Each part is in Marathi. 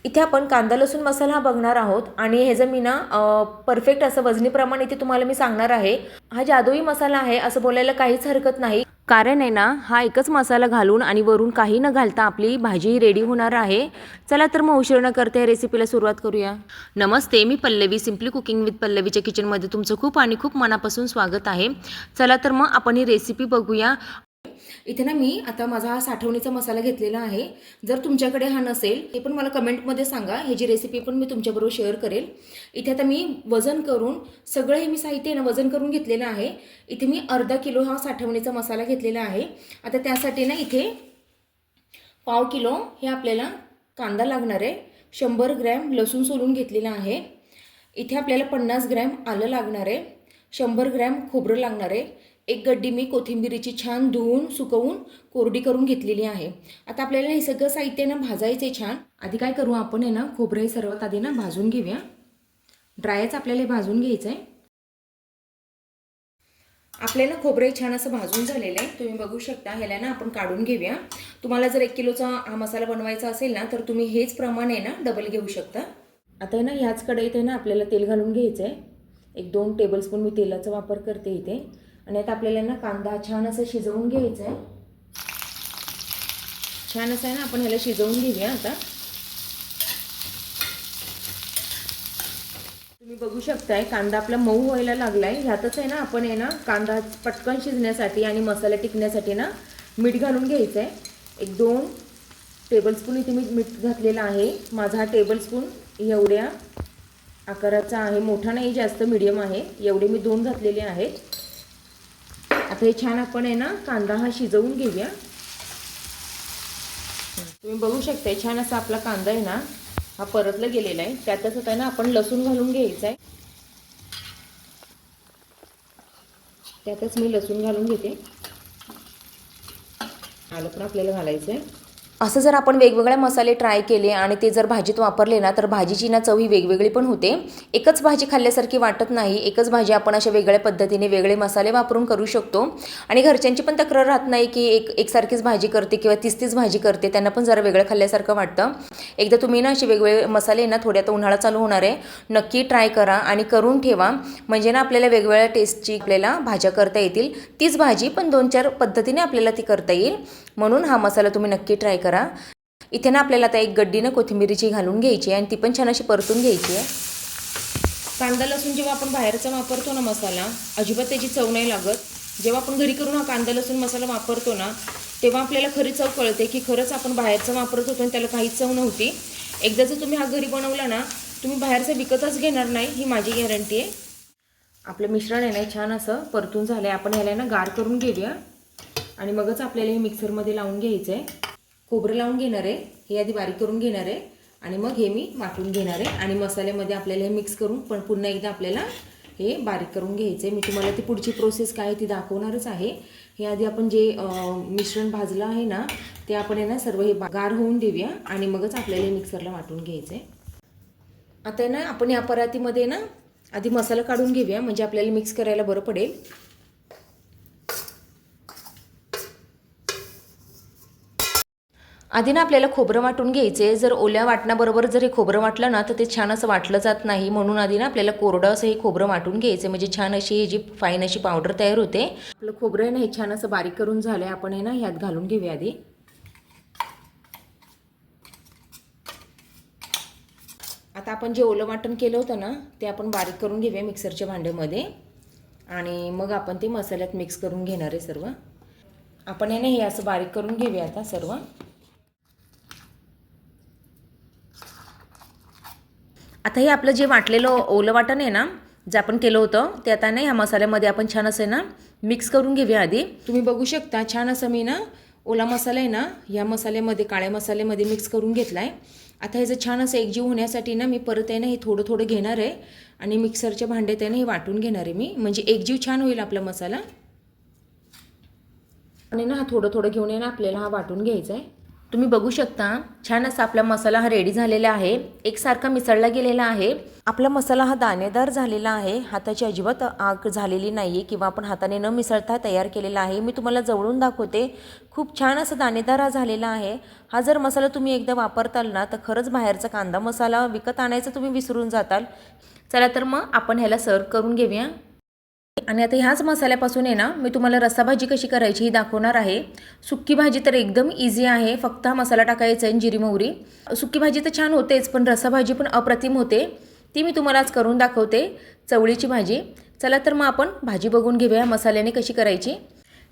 इथे आपण कांदा लसूण मसाला हा बघणार आहोत आणि हे जर मी ना परफेक्ट असं वजनी प्रमाण इथे तुम्हाला मी सांगणार आहे. हा जादुई मसाला आहे असं बोलायला काहीच हरकत नाही, कारण आहे ना हा एकच मसाला घालून आणि वरून काही न घालता आपली भाजी रेडी होणार आहे. चला तर मग उशीर न करता या रेसिपीला सुरुवात करूया. नमस्ते, मी पल्लवी, सिम्पली कुकिंग विथ पल्लवीच्या किचनमध्ये तुमचं खूप आणि खूप मनापासून स्वागत आहे. चला तर मग आपण ही रेसिपी बघूया. इथे ना मी आता माझा हा साठवणीचा मसाला घेतलेला आहे. जर तुमच्याकडे हा नसेल ते पण मला कमेंटमध्ये सांगा, ह्याची रेसिपी पण मी तुमच्याबरोबर शेअर करेल. इथे आता मी वजन करून सगळं हे मी साहित्य ना वजन करून घेतलेलं आहे. इथे मी अर्धा किलो हा साठवणीचा मसाला घेतलेला आहे. आता त्यासाठी ना इथे पाव किलो हे आपल्याला कांदा लागणार आहे, 100 ग्रॅम लसूण सोलून घेतलेला आहे. इथे आपल्याला 50 ग्रॅम आलं लागणार आहे, 100 ग्रॅम खोबरं लागणार आहे. एक गड्डी मी कोथिंबिरीची छान धुवून सुकवून कोरडी करून घेतलेली आहे. आता आपल्याला हे सगळं साहित्य ना भाजायचे छान. आधी काय करू आपण आहे ना खोबरं हे सर्वात आधी ना भाजून घेऊया. ड्रायच आपल्याला हे भाजून घ्यायचं आहे. आपल्याला खोबरे छान असं भाजून झालेलं आहे, तुम्ही बघू शकता. ह्याला ना आपण काढून घेऊया. तुम्हाला जर 1 किलोचा हा मसाला बनवायचा असेल ना तर तुम्ही हेच प्रमाण आहे ना डबल घेऊ शकता. आता आहे ना ह्याच कढईत आहे ना आपल्याला तेल घालून घ्यायचं आहे. 1-2 टेबलस्पून मी तेलाचा वापर करते इथे. आणि आता आपल्याला ना कांदा छान असं शिजवून घ्यायचा आहे. छान असं आहे ना आपण ह्याला शिजवून घेऊया. आता तुम्ही बघू शकताय कांदा आपला मऊ व्हायला लागलाय. ह्यातच आहे ना आपण आहे ना कांदा पटकन शिजण्यासाठी आणि मसाला टिकण्यासाठी ना मीठ घालून घ्यायचं आहे. 1-2 टेबलस्पून इथे मी मीठ घातलेलं आहे. माझा हा टेबलस्पून एवढ्या आकाराचा आहे, मोठा नाही जास्त, मीडियम आहे. एवढे मी 2 घातलेले आहेत. आता हे छान आपण आहे ना कांदा हा शिजवून घेऊया. तुम्ही बघू शकता छान असा आपला कांदा आहे ना हा परतला गेलेला आहे. त्यातच आता ना आपण लसूण घालून घ्यायचं आहे. त्यातच मी लसूण घालून घेते. आलं पण आपल्याला घालायचं आहे. असं जर आपण वेगवेगळे मसाले ट्राय केले आणि ते जर भाजीत वापरले ना तर भाजीची ना चव ही वेगवेगळी पण होते. एकच भाजी खाल्ल्यासारखी वाटत नाही. एकच भाजी आपण अशा वेगळ्या पद्धतीने वेगळे मसाले वापरून करू शकतो. आणि घरच्यांची पण तक्रार राहत नाही की एकसारखीच भाजी करते किंवा तीच भाजी करते. त्यांना पण जरा वेगळं खाल्ल्यासारखं वाटतं. एकदा तुम्ही ना असे वेगवेगळे मसाले ना थोड्या आता उन्हाळा चालू होणार आहे, नक्की ट्राय करा आणि करून ठेवा. म्हणजे ना आपल्याला वेगवेगळ्या टेस्टची आपल्याला भाज्या करता येतील. तीच भाजी पण 2-4 पद्धतीने आपल्याला ती करता येईल. म्हणून हा मसाला तुम्ही नक्की ट्राय करा. इथे ना आपल्याला आता 1 गड्डी ना कोथिंबिरीची घालून घ्यायची आहे आणि ती पण छान अशी परतून घ्यायची आहे. कांदा लसूण जेव्हा आपण बाहेरचा वापरतो ना मसाला, अजिबात त्याची चव नाही लागत. जेव्हा आपण घरी करून हा कांदा लसूण मसाला वापरतो ना तेव्हा आपल्याला खरी चव कळते की खरंच आपण बाहेरचा वापरत होतो आणि त्याला काहीच चव नव्हती. एकदा जर तुम्ही हा घरी बनवला ना तुम्ही बाहेरचा विकतच घेणार नाही, ही माझी गॅरंटी आहे. आपलं मिश्रण आहे ना छान असं परतून झालं आहे. आपण ह्याला ना गार करून घेऊया आणि मगच आपल्याला हे मिक्सरमध्ये लावून घ्यायचं आहे. खोबरं लावून घेणार आहे, हे आधी बारीक करून घेणार आहे आणि मग हे मी वाटून घेणार आहे आणि मसाल्यामध्ये आपल्याला हे मिक्स करून पण पुन्हा एकदा आपल्याला हे बारीक करून घ्यायचं आहे. मी तुम्हाला ती पुढची प्रोसेस काय ती दाखवणारच आहे. हे आधी आपण जे मिश्रण भाजलं आहे ना ते आपण आहे ना सर्व हे गार होऊन देऊया आणि मगच आपल्याला हे मिक्सरला वाटून घ्यायचं आहे. आता ना आपण या परातीमध्ये ना आधी मसाला काढून घेऊया म्हणजे आपल्याला मिक्स करायला बरं पडेल. आधी ना आपल्याला खोबरं वाटून घ्यायचे. जर ओल्या वाटणाबरोबर जर हे खोबरं वाटलं ना तर ते छान असं वाटलं जात नाही. म्हणून आधी ना आपल्याला कोरडं असं हे खोबरं वाटून घ्यायचं म्हणजे छान अशी ही जी फाईन अशी पावडर तयार होते. आपलं खोबरं आहे ना हे छान असं बारीक करून झालं आहे. आपण हे ना ह्यात घालून घेऊया आधी. आता आपण जे ओलं वाटण केलं होतं ना ते आपण बारीक करून घेऊया मिक्सरच्या भांड्यामध्ये आणि मग आपण ते मसाल्यात मिक्स करून घेणार आहे सर्व. आपण हे ना हे असं बारीक करून घेऊया आता सर्व. आता हे आपलं जे वाटलेलं ओलं वाटण आहे ना जे आपण केलं होतं ते आता नाही ह्या मसाल्यामध्ये आपण छान असं ना मिक्स करून घेऊया आधी. तुम्ही बघू शकता छान असं मी ना ओला मसाला आहे ना ह्या मसाल्यामध्ये काळ्या मसाल्यामध्ये मिक्स करून घेतला आहे. आता ह्याचं छान असं एकजीव होण्यासाठी ना मी परत आहे ना हे थोडं थोडं घेणार आहे आणि मिक्सरच्या भांड्यात आहे ना हे वाटून घेणार आहे मी, म्हणजे एकजीव छान होईल आपला मसाला. आणि ना हा थोडं थोडं घेऊन आहे ना आपल्याला हा वाटून घ्यायचा आहे. तुम्ही बघू शकता छान असा आपला मसाला हा रेडी झालेला आहे, एकसारखा मिसळला गेलेला आहे। आपला मसाला हा दाणेदार झालेला आहे, हाताची अजिबात आग झालेली नाही आहे किंवा आपण हाताने न मिसळता तयार केलेला आहे। मी तुम्हाला जवळून दाखवते, खूप छान असा दाणेदार हा झालेला आहे। हा जर मसाला तुम्ही एकदा वापरताल ना तर खरंच बाहेरचा कांदा मसाला विकत आणायचं तुम्ही विसरून जाताल। चला तर मग आपण ह्याला सर्व करून घेऊया। आणि आता ह्याच मसाल्यापासून आहे ना मी तुम्हाला रस्साभाजी कशी करायची ही दाखवणार आहे। सुक्की भाजी तर एकदम इझी आहे, फक्त हा मसाला टाकायचा आहे जिरी मोहरी। सुक्की भाजी तर छान होतेच, पण रस्साभाजी पण अप्रतिम होते, ती मी तुम्हाला आज करून दाखवते, चवळीची भाजी। चला तर मग आपण भाजी बघून घेऊया मसाल्याने कशी करायची।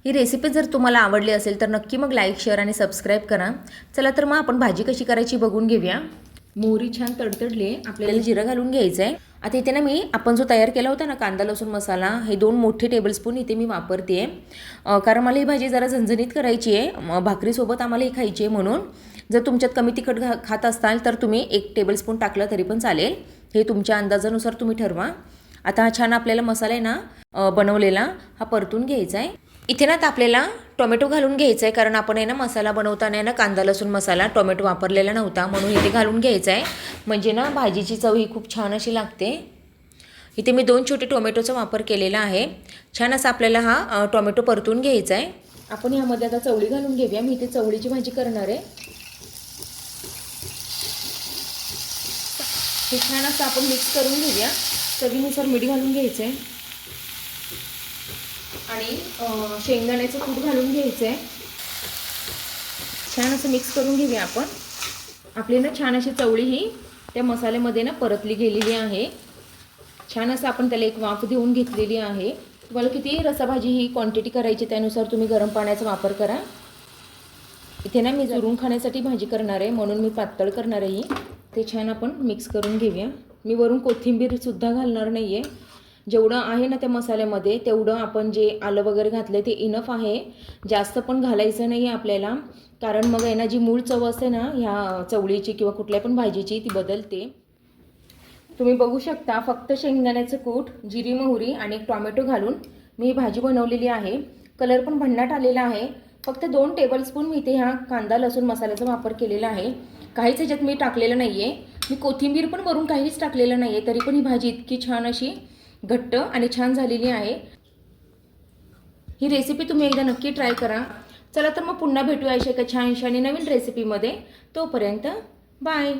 ही रेसिपी जर तुम्हाला आवडली असेल तर नक्की मग लाईक शेअर आणि सबस्क्राईब करा। चला तर मग आपण भाजी कशी करायची बघून घेऊया। मोहरी छान तडतडली, आपल्याला जिरं घालून घ्यायचं आहे। आता इथे ना मी आपण जो तयार केला होता ना कांदा लसूण मसाला, हे 2 मोठे टेबलस्पून इथे मी वापरते आहे, कारण मला ही भाजी जरा झणझणीत करायची आहे, भाकरीसोबत आम्हाला ही खायची आहे। म्हणून जर तुमच्यात कमी तिखट खात असाल तर तुम्ही 1 टेबलस्पून टाकलं तरी पण चालेल, हे तुमच्या अंदाजानुसार तुम्ही ठरवा। आता हा छान आपल्याला मसाला आहे ना बनवलेला हा परतून घ्यायचा आहे। इथे ना आता आपल्याला टोमॅटो घालून घ्यायचा आहे, कारण आपण आहे ना मसाला बनवताना ना कांदा लसूण मसाला टोमॅटो वापरलेला नव्हता, म्हणून इथे घालून घ्यायचा आहे, म्हणजे ना भाजीची चव ही खूप छान अशी लागते। इथे मी 2 छोटे टोमॅटोचा वापर केलेला आहे। छान असा आपल्याला हा टोमॅटो परतून घ्यायचा आहे। आपण ह्यामध्ये आता चवळी घालून घेऊया, मी इथे चवळीची भाजी करणार आहे। हे छान असं आपण मिक्स करून घेऊया, चवीनुसार मीठ घालून घ्यायचं आहे आणि शेंगदाण्याचं कूट घालून घ्यायचं आहे। छान असं मिक्स करून घेऊया आपण। आपली ना छान अशी चवळी ही त्या मसाल्यामध्ये ना परतली गेलेली आहे। छान असं आपण त्याला एक वाफ देऊन घेतलेली आहे। तुम्हाला किती रस्साभाजी ही क्वांटिटी करायची त्यानुसार तुम्ही गरम पाण्याचा वापर करा। इथे ना मी चुरून खाण्यासाठी भाजी करणार आहे, म्हणून मी पातळ करणार आहे। ते छान आपण मिक्स करून घेऊया। मी वरून कोथिंबीरसुद्धा घालणार नाही आहे, जेवढं आहे ना त्या मसाल्यामध्ये तेवढं आपण जे आलं वगैरे घातलं ते इनफ आहे, जास्त पण घालायचं नाही आहे आपल्याला, कारण मग आहे ना जी मूळ चव असते ना ह्या चवळीची किंवा कुठल्या पण भाजीची ती बदलते। तुम्ही बघू शकता फक्त शेंगदाण्याचं कूट, जिरी मोहरी आणि 1 टोमॅटो घालून मी ही भाजी बनवलेली आहे। कलर पण भन्नाट आलेला आहे। फक्त 2 टेबलस्पून मी इथे ह्या कांदा लसूण मसाल्याचा वापर केलेला आहे, काहीच ह्याच्यात मी टाकलेलं नाही आहे। मी कोथिंबीर पण वरून काहीच टाकलेलं नाही आहे, तरी पण ही भाजी इतकी छान अशी घट्ट आणि छान झालेली आहे। ही रेसिपी तुम्ही एकदा नक्की ट्राय करा। चला तर मग पुन्हा भेटूया अशा एका छानशा आणि नवीन रेसिपीमध्ये, तोपर्यंत बाय।